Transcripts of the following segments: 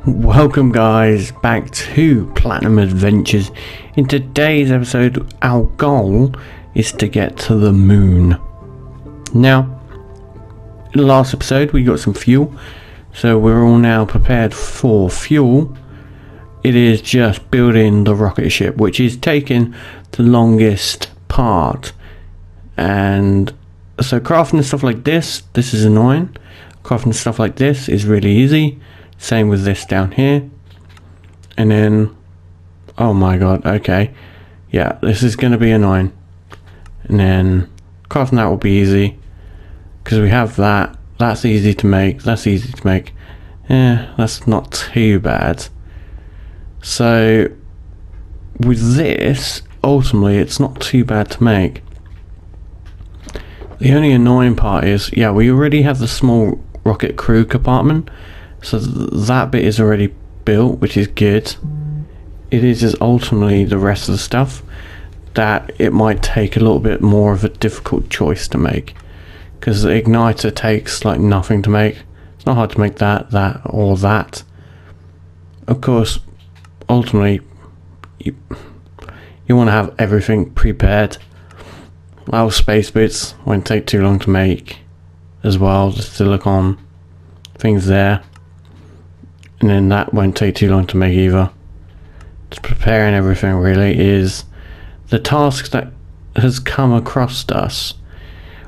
Welcome guys back to Platinum Adventures. In today's episode our goal is to get to the moon. Now in the last episode we got some fuel, so we're all now prepared for fuel. It is just building the rocket ship, which is taking the longest part. And so crafting stuff like this is annoying. Crafting stuff like this is really easy. Same with this down here. And then, oh my god, okay. Yeah, this is going to be annoying. And then crafting that will be easy, because we have that. That's easy to make. That's easy to make. Yeah, that's not too bad. So with this, ultimately it's not too bad to make. The only annoying part is, yeah, we already have the small rocket crew compartment. So that bit is already built, which is good. It is just ultimately the rest of the stuff that it might take a little bit more of a difficult choice to make, because the igniter takes like nothing to make. It's not hard to make that, or that. Of course, ultimately you want to have everything prepared. Our space bits won't take too long to make as well. The silicon things there. And then that won't take too long to make either. Just preparing everything really is the task that has come across us,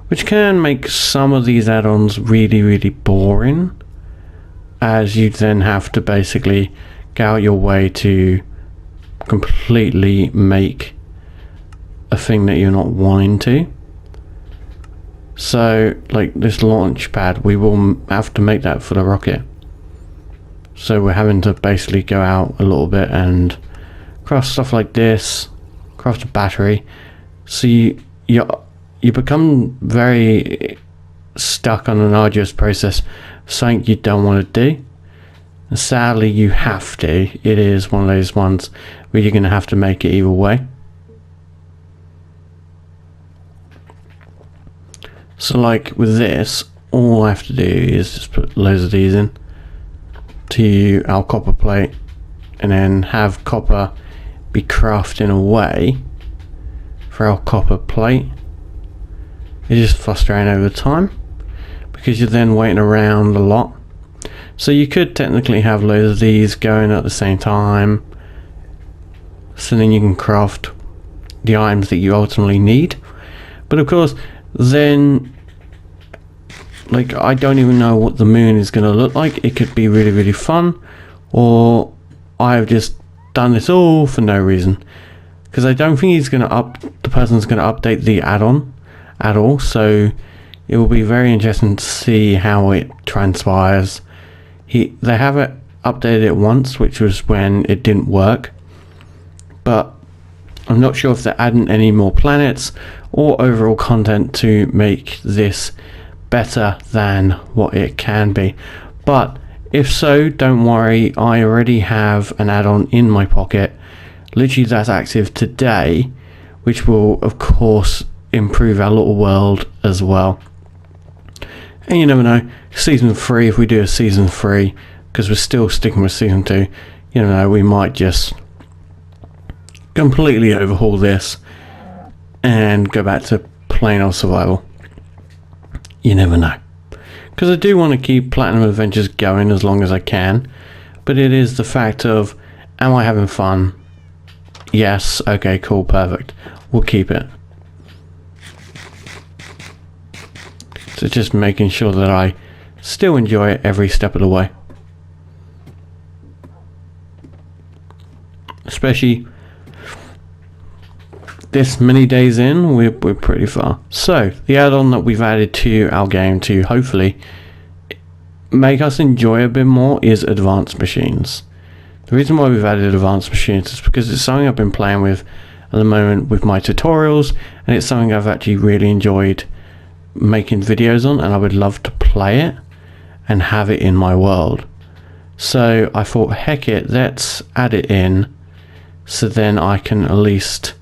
which can make some of these add-ons really boring, as you then have to basically go out your way to completely make a thing that you're not wanting to. So like this launch pad, we will have to make that for the rocket. So we're having to basically go out a little bit and craft stuff like this, craft a battery. So you become very stuck on an arduous process, something you don't want to do. And sadly you have to. It is one of those ones where you're going to have to make it either way. So like with this, all I have to do is just put loads of these in to our copper plate, and then have copper be crafting away for our copper plate. It's just frustrating over time, because you're then waiting around a lot. So you could technically have loads of these going at the same time, so then you can craft the items that you ultimately need. But of course then, like, I don't even know what the moon is going to look like. It could be really fun, or I've just done this all for no reason, because I don't think the person's going to update the add-on at all. So it will be very interesting to see how it transpires. They haven't updated it once, which was when it didn't work, but I'm not sure if they're adding any more planets or overall content to make this better than what it can be. But if so, don't worry, I already have an add-on in my pocket, literally that's active today, which will of course improve our little world as well. And you never know, season 3, if we do a season 3, because we're still sticking with season 2, you know, we might just completely overhaul this and go back to plain old survival. You never know, because I do want to keep Platinum Adventures going as long as I can, but it is the fact of, am I having fun? Yes. Okay, cool, perfect, we'll keep it. So just making sure that I still enjoy it every step of the way, especially this many days in, we're pretty far. So the add-on that we've added to our game to hopefully make us enjoy a bit more is advanced machines. The reason why we've added advanced machines is because it's something I've been playing with at the moment with my tutorials, and it's something I've actually really enjoyed making videos on, and I would love to play it and have it in my world. So I thought, heck it, let's add it in, so then I can at least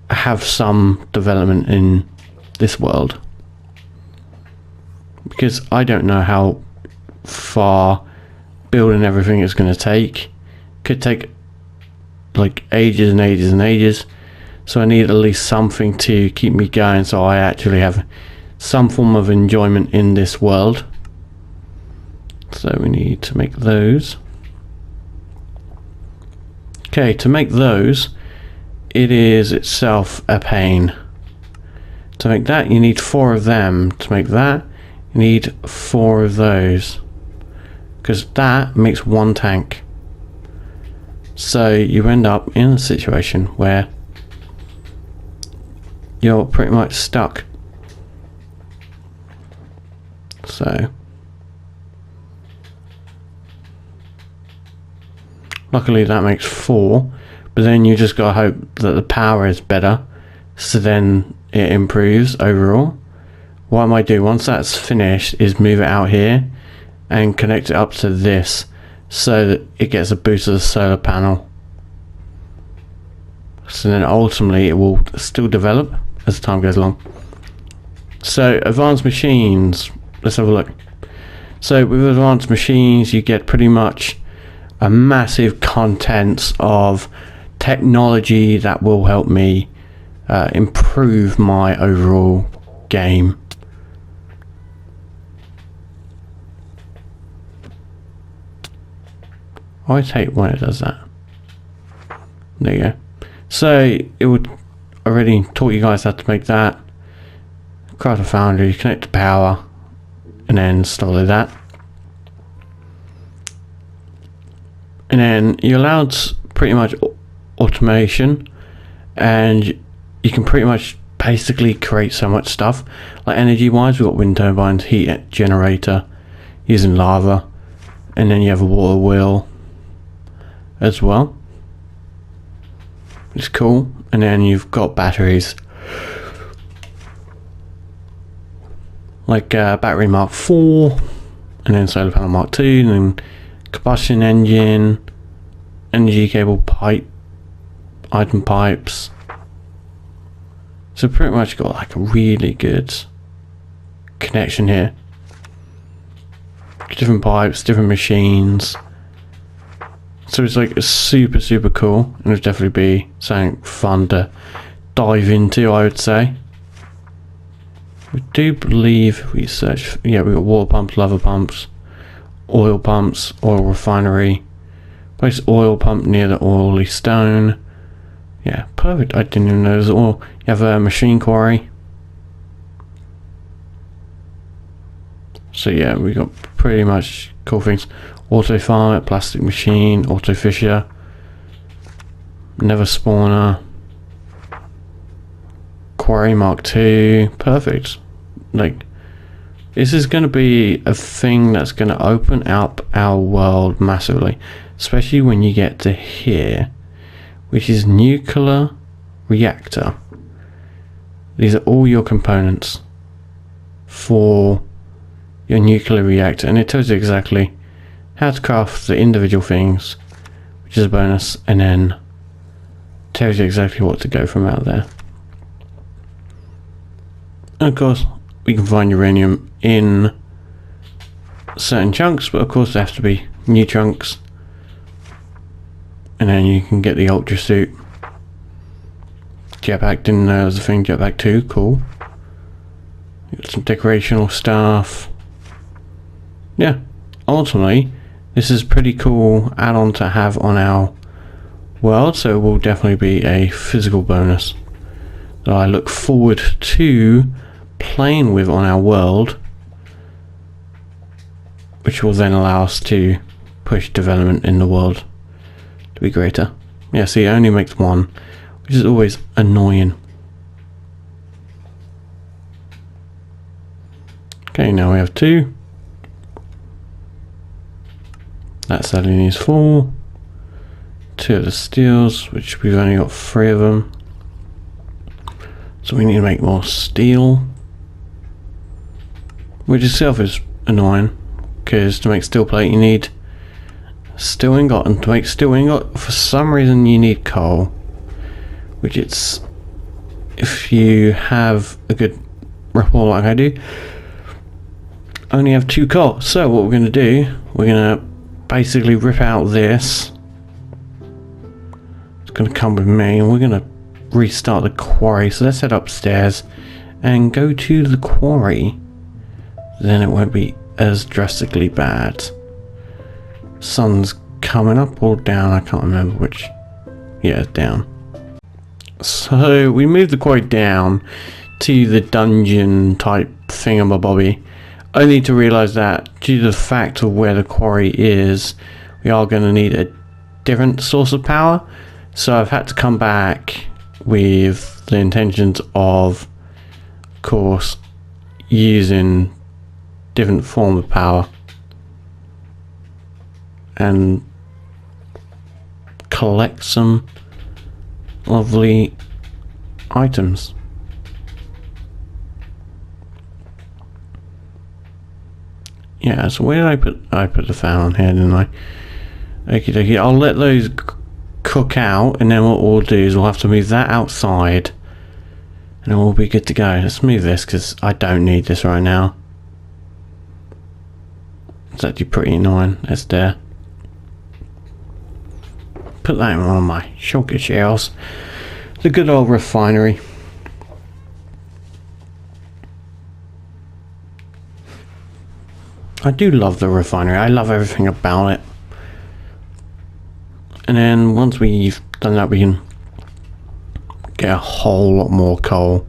have some development in this world, because I don't know how far building everything is going to take. Could take like ages and ages and ages. So I need at least something to keep me going, so I actually have some form of enjoyment in this world. So we need to make those. Okay, to make those, it is itself a pain. To make that, you need 4 of them. To make that, you need 4 of those. Because that makes 1 tank. So you end up in a situation where you're pretty much stuck. So luckily that makes 4, but then you just gotta hope that the power is better, so then it improves overall. What I might do once that's finished is move it out here and connect it up to this, so that it gets a boost of the solar panel. So then ultimately it will still develop as time goes along. So advanced machines, let's have a look. So with advanced machines you get pretty much a massive contents of technology that will help me improve my overall game. I hate when it does that. There you go. So it would already taught you guys how to make that. Craft a foundry, connect to power, and then stuff like that. And then you're allowed pretty much automation, and you can pretty much basically create so much stuff. Like energy wise, we've got wind turbines, heat generator using lava, and then you have a water wheel as well. It's cool. And then you've got batteries like battery Mark 4, and then solar panel Mark 2, and then combustion engine, energy cable pipe, item pipes. So pretty much got like a really good connection here. Different pipes, different machines. So it's like super cool, and it'll definitely be something fun to dive into, I would say. We do believe we search, yeah, we got water pumps, lava pumps, oil refinery, place oil pump near the oily stone. Yeah, perfect. I didn't even know there's oil. You have a machine quarry. So yeah, we got pretty much cool things. Auto farmer, plastic machine, auto fisher, never spawner, quarry Mark 2. Perfect. Like, this is going to be a thing that's going to open up our world massively, especially when you get to here, which is nuclear reactor. These are all your components for your nuclear reactor, and it tells you exactly how to craft the individual things, which is a bonus, and then tells you exactly what to go from out there. And of course we can find uranium in certain chunks, but of course they have to be new chunks. And then you can get the ultra suit. Jetpack, didn't know there was a thing. Jetpack 2, cool. Got some decorational stuff. Yeah, ultimately this is pretty cool add-on to have on our world, so it will definitely be a physical bonus that I look forward to playing with on our world, which will then allow us to push development in the world to be greater. Yeah, see, it only makes 1, which is always annoying. Okay, now we have 2. That sadly needs 4. 2 of the steels, which we've only got 3 of them. So we need to make more steel, which itself is annoying, because to make steel plate you need steel ingot, and to make steel ingot for some reason you need coal, which it's, if you have a good rapport like I do, only have 2 coal. So what we're going to do, we're going to basically rip out this. It's going to come with me, and we're going to restart the quarry. So let's head upstairs and go to the quarry. Then it won't be as drastically bad. Sun's coming up or down, I can't remember which. Yeah, it's down. So we moved the quarry down to the dungeon type thingamabobby, only to realise that due to the fact of where the quarry is, we are going to need a different source of power. So I've had to come back with the intentions of course, using different form of power and collect some lovely items. Yeah, so where did I put the fan on here, didn't I? Okie dokie, I'll let those cook out, and then what we'll do is we'll have to move that outside, and then we'll be good to go. Let's move this, because I don't need this right now. It's actually pretty annoying. It's there. Put that in one of my shulker shells. The good old refinery. I do love the refinery. I love everything about it. And then once we've done that, we can get a whole lot more coal.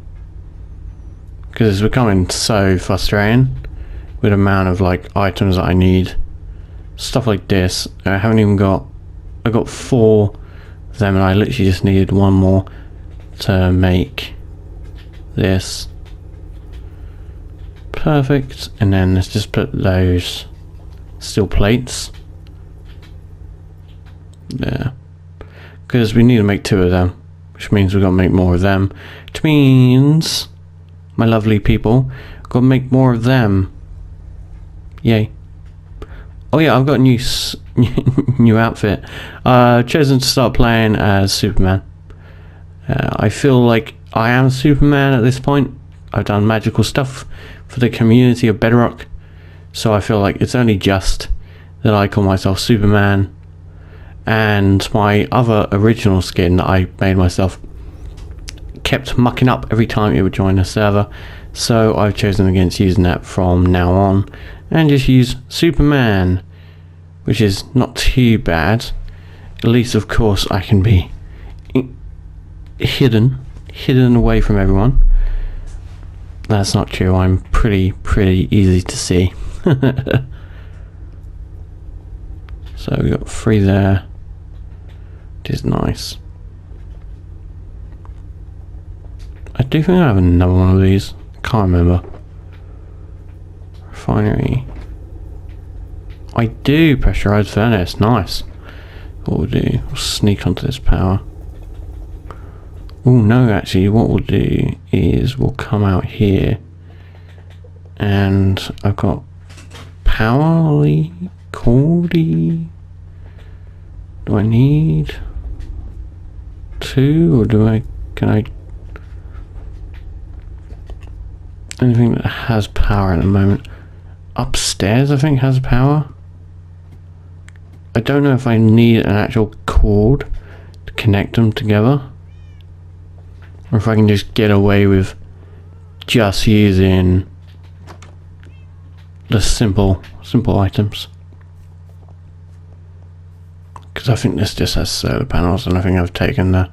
Because it's becoming so frustrating with the amount of like items that I need. Stuff like this. I haven't even got... I got 4 of them, and I literally just needed 1 more to make this. Perfect. And then let's just put those steel plates there, because we need to make 2 of them, which means we've got to make more of them, which means, my lovely people, I've got to make more of them. Yay. Oh yeah, I've got a new outfit. I've chosen to start playing as Superman. I feel like I am Superman at this point. I've done magical stuff for the community of Bedrock, so I feel like it's only just that I call myself Superman. And my other original skin that I made myself kept mucking up every time it would join a server, so I've chosen against using that from now on and just use Superman, which is not too bad. At least, of course, I can be hidden away from everyone. That's not true. I'm pretty easy to see. So we got 3 there, which is nice. I do think I have another one of these. Can't remember. Refinery. I do. Pressurized furnace. Nice. What we'll do, we'll sneak onto this power. Oh no, actually what we'll do is we'll come out here, and I've got powerly cordy. Do I need 2, or can I anything that has power at the moment? Upstairs I think has power. I don't know if I need an actual cord to connect them together, or if I can just get away with just using the simple items. Because I think this just has solar panels, and I think I've taken the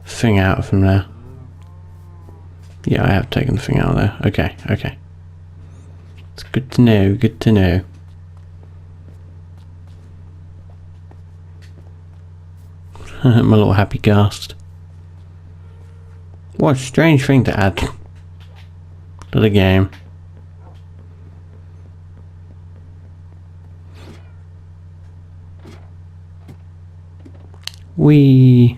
thing out from there. Yeah, I have taken the thing out of there. Okay. It's good to know, My little happy ghast. What a strange thing to add to the game. Wee.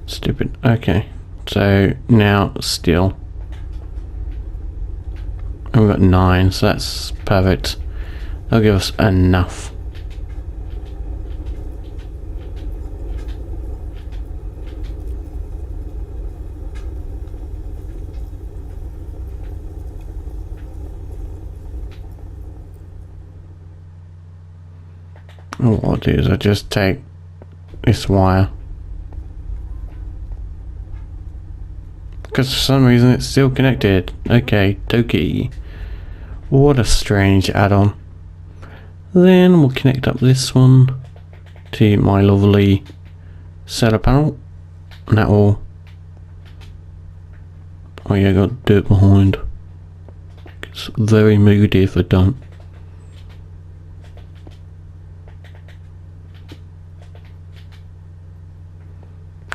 Stupid. Okay. So now steel. And we've got 9, so that's perfect. That'll give us enough. What I'll do is I just take this wire, because for some reason it's still connected. Okay, dokie. What a strange add-on. Then we'll connect up this one to my lovely solar panel, and that will... Oh yeah, I got dirt behind. It's very moody if I don't.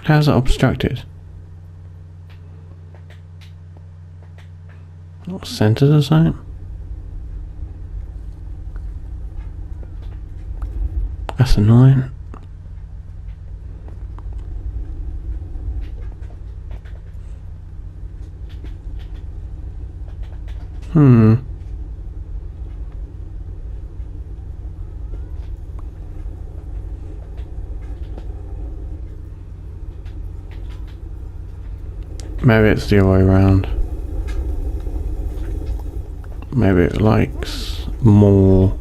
How's it obstructed? Not centered or something? That's annoying. Maybe it's the other way around. Maybe it likes more.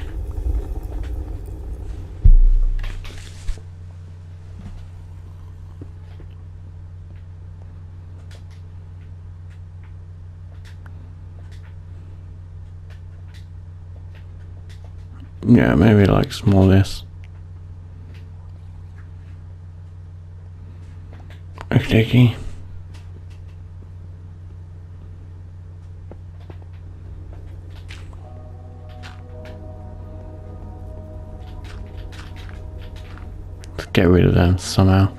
Yeah, maybe it likes more this. Okay. Let's get rid of them somehow.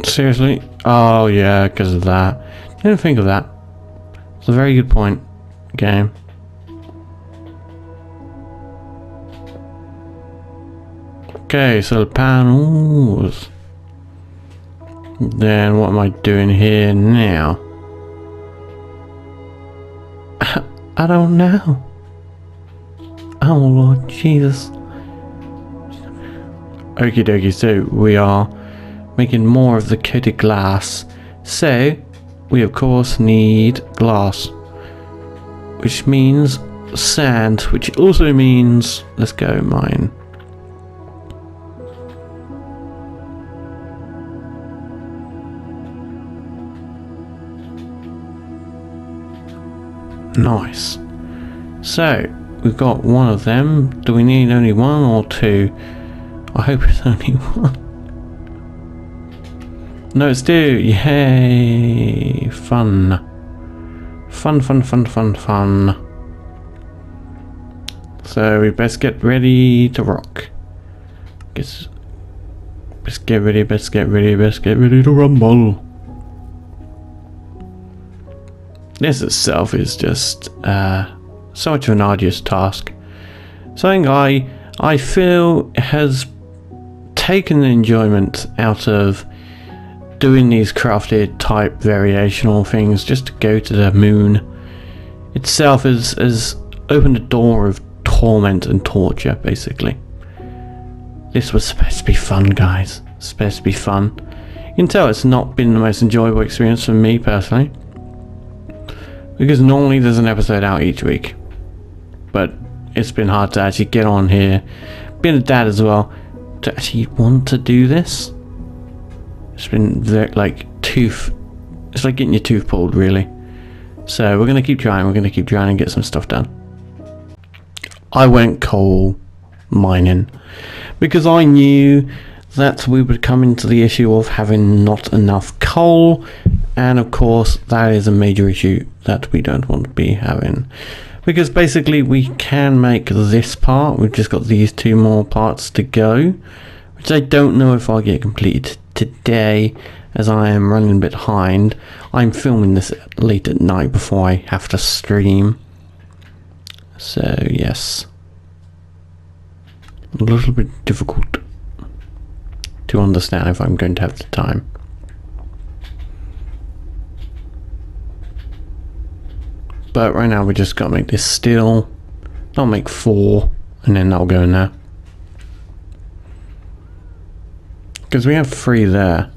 Seriously? Oh yeah, because of that. Didn't think of that. It's a very good point, game. Okay, so the panels. Then what am I doing here now? I don't know. Oh Lord Jesus. Okie dokie, so we are making more of the coated glass. So we of course need glass, which means sand, which also means let's go mine. Nice. So we've got one of them. Do we need only one or two? I hope it's only one. No, it's two. Yay! Fun. Fun, fun, fun, fun, fun. So we best get ready to rock. Best get ready to rumble. This itself is just so much of an arduous task. Something I feel has taken the enjoyment out of doing these crafted type variational things just to go to the moon itself has opened a door of torment and torture, basically. This was supposed to be fun, guys. It's supposed to be fun. You can tell it's not been the most enjoyable experience for me personally, because normally there's an episode out each week, but it's been hard to actually get on here, being a dad as well, to actually want to do this. It's been very, it's like getting your tooth pulled, really. So we're going to keep trying, and get some stuff done. I went coal mining because I knew that we would come into the issue of having not enough coal, and of course that is a major issue that we don't want to be having, because basically we can make this part. We've just got these two more parts to go, which I don't know if I'll get completed today, as I am running a bit behind. I'm filming this late at night before I have to stream, so yes, a little bit difficult to understand if I'm going to have the time. But right now we just gotta make this steel. I'll make 4 and then that'll go in there. Because we have 3 there.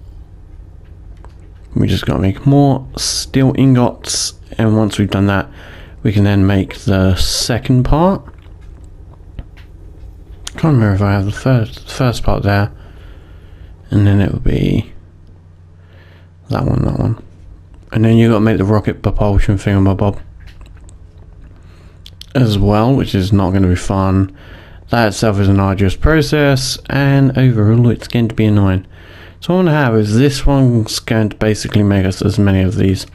We just gotta make more steel ingots, and once we've done that, we can then make the second part. Can't remember if I have the first part there, and then it will be that one, and then you got to make the rocket propulsion thingamabob as well, which is not going to be fun. That itself is an arduous process, and overall it's going to be annoying. So what I want to have is this one's going to basically make us as many of these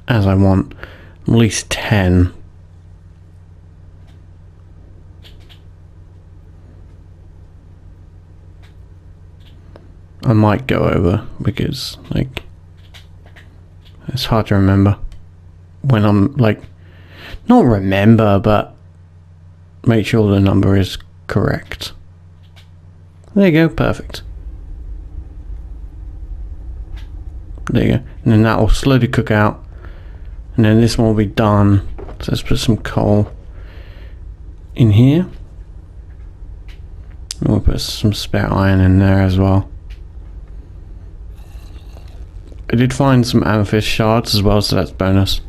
as I want, at least 10. I might go over because, like, it's hard to remember when I'm, like, not remember, but make sure the number is correct. There you go, perfect. There you go. And then that will slowly cook out. And then this one will be done. So let's put some coal in here. And we'll put some spare iron in there as well. I did find some amethyst shards as well, so that's bonus.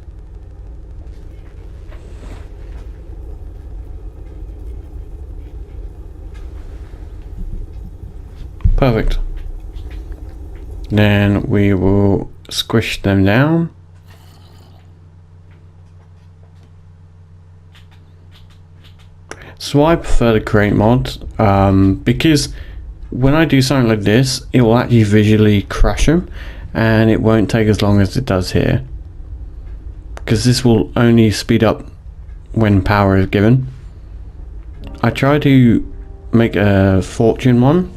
Perfect. Then we will squish them down. So I prefer the create mod because when I do something like this, it will actually visually crush them, and it won't take as long as it does here, because this will only speed up when power is given. I try to make a fortune one,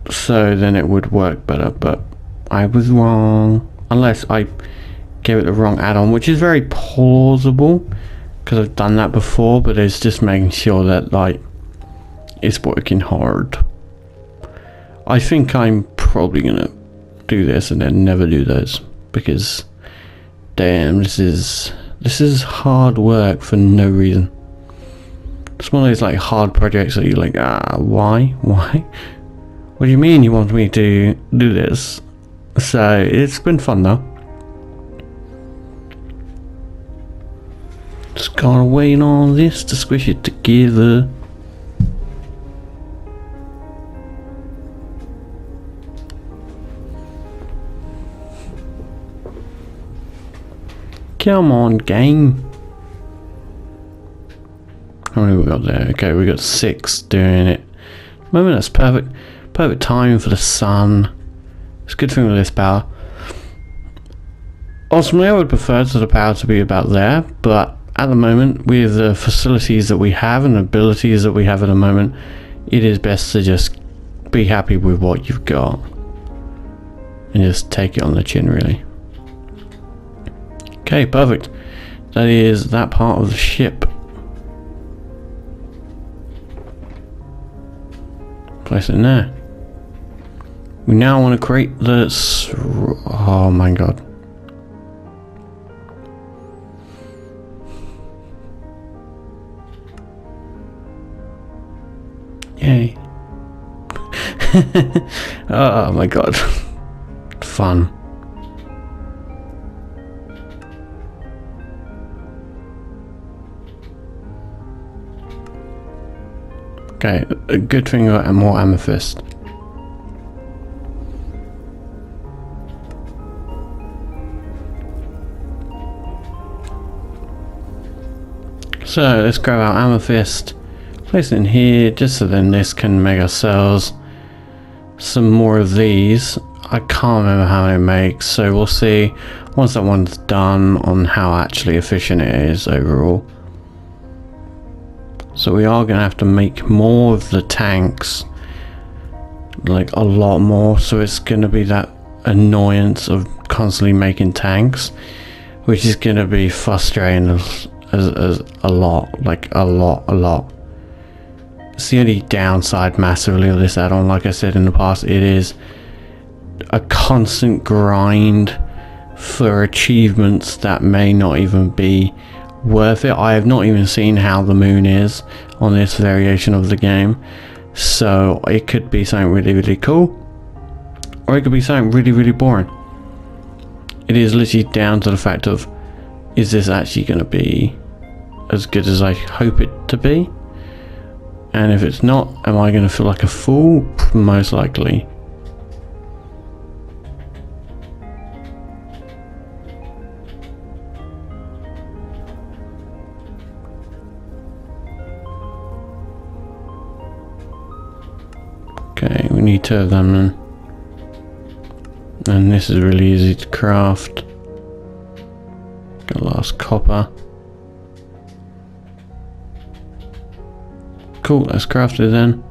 so then it would work better, but I was wrong. Unless I gave it the wrong add-on, which is very plausible, because I've done that before, but it's just making sure that, like, it's working hard. I think I'm probably gonna do this and then never do those, because damn, this is hard work for no reason. It's one of those, like, hard projects that you're like, why? What do you mean you want me to do this? So it's been fun though. Just gotta wait on this to squish it together. Come on, game. How many we got there? Okay, we got 6 doing it. Moment, that's perfect. Perfect timing for the sun. It's a good thing with this power. Ultimately, I would prefer to the power to be about there, but at the moment, with the facilities that we have and abilities that we have at the moment, it is best to just be happy with what you've got and just take it on the chin, really. Okay, perfect. That is that part of the ship. Place it in there. We now want to create this. Oh my god. Yay. Oh my god. Fun. Okay, a good thing about more amethyst. So let's grab our amethyst, place it in here, just so then this can make ourselves some more of these. I can't remember how many it makes, so we'll see once that one's done on how actually efficient it is overall. So we are going to have to make more of the tanks, like a lot more, so it's going to be that annoyance of constantly making tanks, which is going to be frustrating as a lot, like a lot. It's the only downside massively of this add-on. Like I said in the past, it is a constant grind for achievements that may not even be worth it. I have not even seen how the moon is on this variation of the game, so it could be something really cool, or it could be something really boring. It is literally down to the fact of, is this actually going to be as good as I hope it to be? And if it's not, am I going to feel like a fool? Most likely. Okay, we need 2 of them then. And this is really easy to craft. Got last copper. Cool, let's craft it then.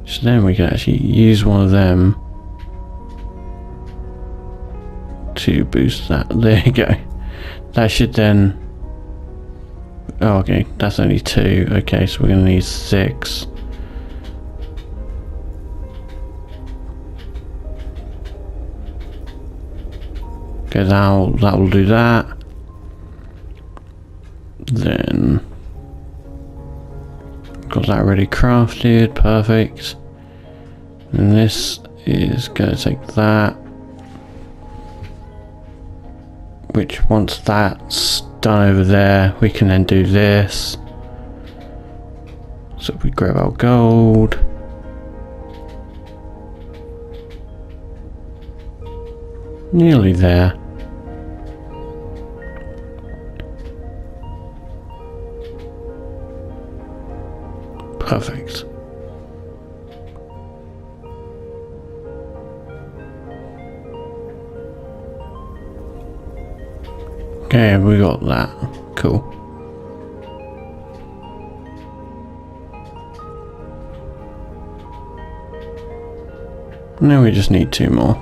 So then we can actually use one of them to boost that. There you go. That should then... Oh, okay, that's only 2. Okay, so we're going to need 6. Okay, that will do that. Then got that already crafted, perfect. And this is going to take that, which once that's done over there, we can then do this. So if we grab our gold, nearly there. Perfect. Okay, we got that. Cool. Now we just need 2 more.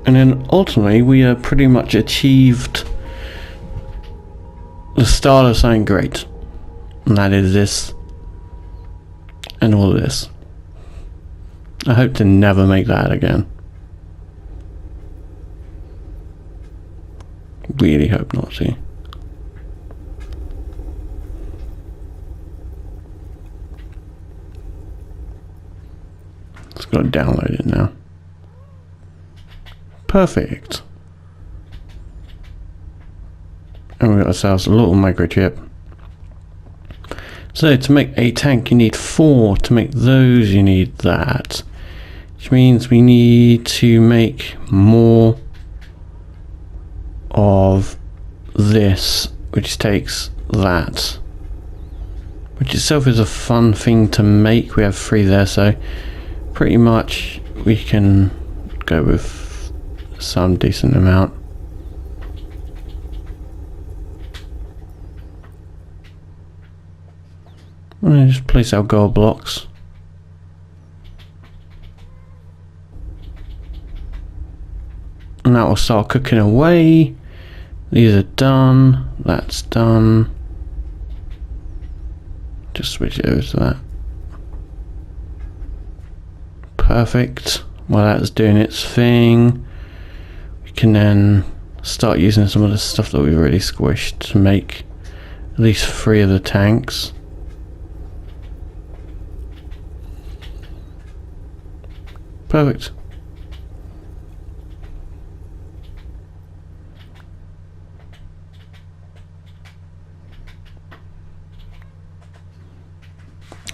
And then ultimately we have pretty much achieved the start of something great. And that is this and all this. I hope to never make that again. Really hope not to. Just gotta download it now. Perfect. And we got ourselves a little microchip. So to make a tank you need 4, to make those you need that, which means we need to make more of this, which takes that, which itself is a fun thing to make. We have 3 there, so pretty much we can go with some decent amount. And just place our gold blocks. And that will start cooking away. These are done. That's done. Just switch it over to that. Perfect. While that's doing its thing, we can then start using some of the stuff that we've already squished to make at least 3 of the tanks. Perfect.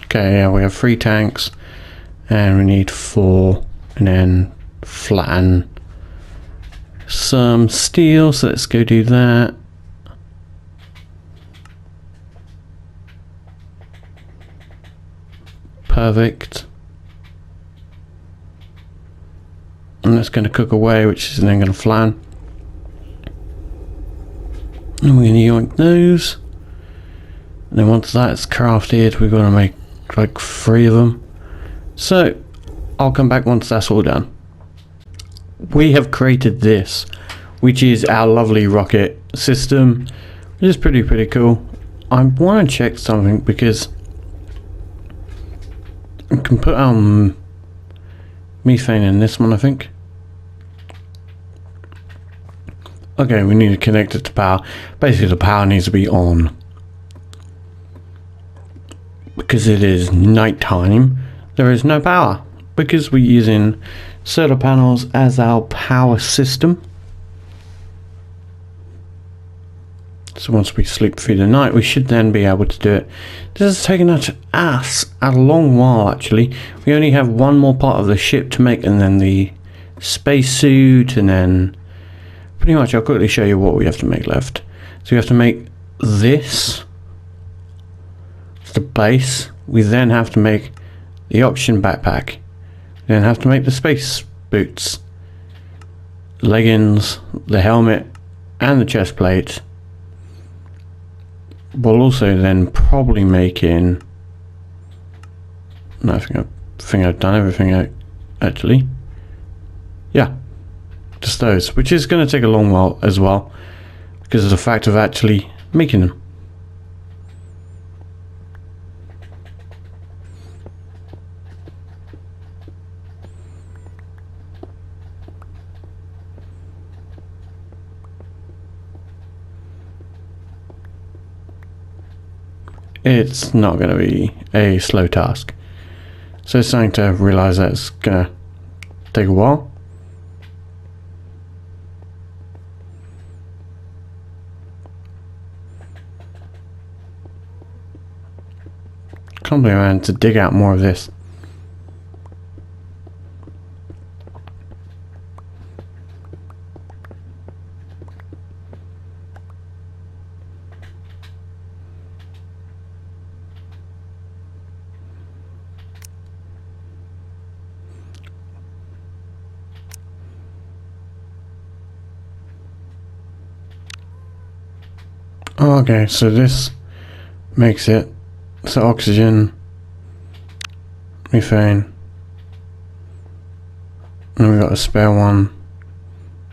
Okay, yeah, we have 3 tanks and we need 4, and then flatten some steel, so let's go do that. Perfect. And that's going to cook away, which is then going to flatten. And we're going to yoink those. And then once that's crafted, we're going to make like 3 of them. So I'll come back once that's all done. We have created this which is our lovely rocket system, which is pretty cool. I want to check something because I can put methane in this one, I think. Okay, we need to connect it to power. Basically, the power needs to be on because it is nighttime. There is no power because we're using solar panels as our power system. So once we sleep through the night, we should then be able to do it. This has taken us a long while, actually. We only have one more part of the ship to make, and then the spacesuit, and then pretty much I'll quickly show you what we have to make left. So we have to make this. It's the base. We then have to make the oxygen backpack. We then have to make the space boots, leggings, the helmet, and the chest plate. We'll also then probably make in. No, I think I've done everything actually. Yeah, just those, which is going to take a long while as well because of the fact of actually making them. It's not going to be a slow task. So it's starting to realize that it's going to take a while. Can't believe I had to dig out more of this. Okay, so this makes it so oxygen, methane, and we've got a spare one,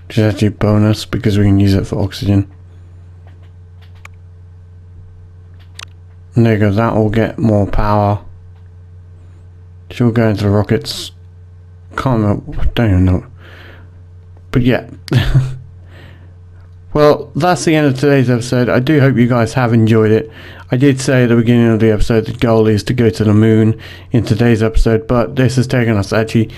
which is actually bonus because we can use it for oxygen. And there you go, that will get more power. She'll go into the rockets. Can't remember, don't even know. But yeah. Well, that's the end of today's episode. I do hope you guys have enjoyed it. I did say at the beginning of the episode the goal is to go to the moon in today's episode, but this has taken us actually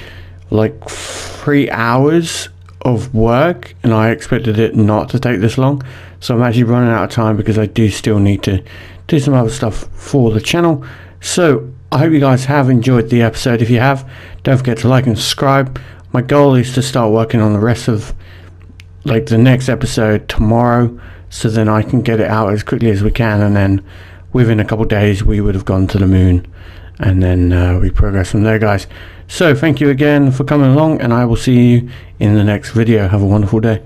like 3 hours of work, and I expected it not to take this long. So I'm actually running out of time because I do still need to do some other stuff for the channel. So I hope you guys have enjoyed the episode. If you have, don't forget to like and subscribe. My goal is to start working on the rest of like the next episode tomorrow, so then I can get it out as quickly as we can, and then within a couple of days we would have gone to the moon, and then we progress from there, guys. So thank you again for coming along, and I will see you in the next video. Have a wonderful day.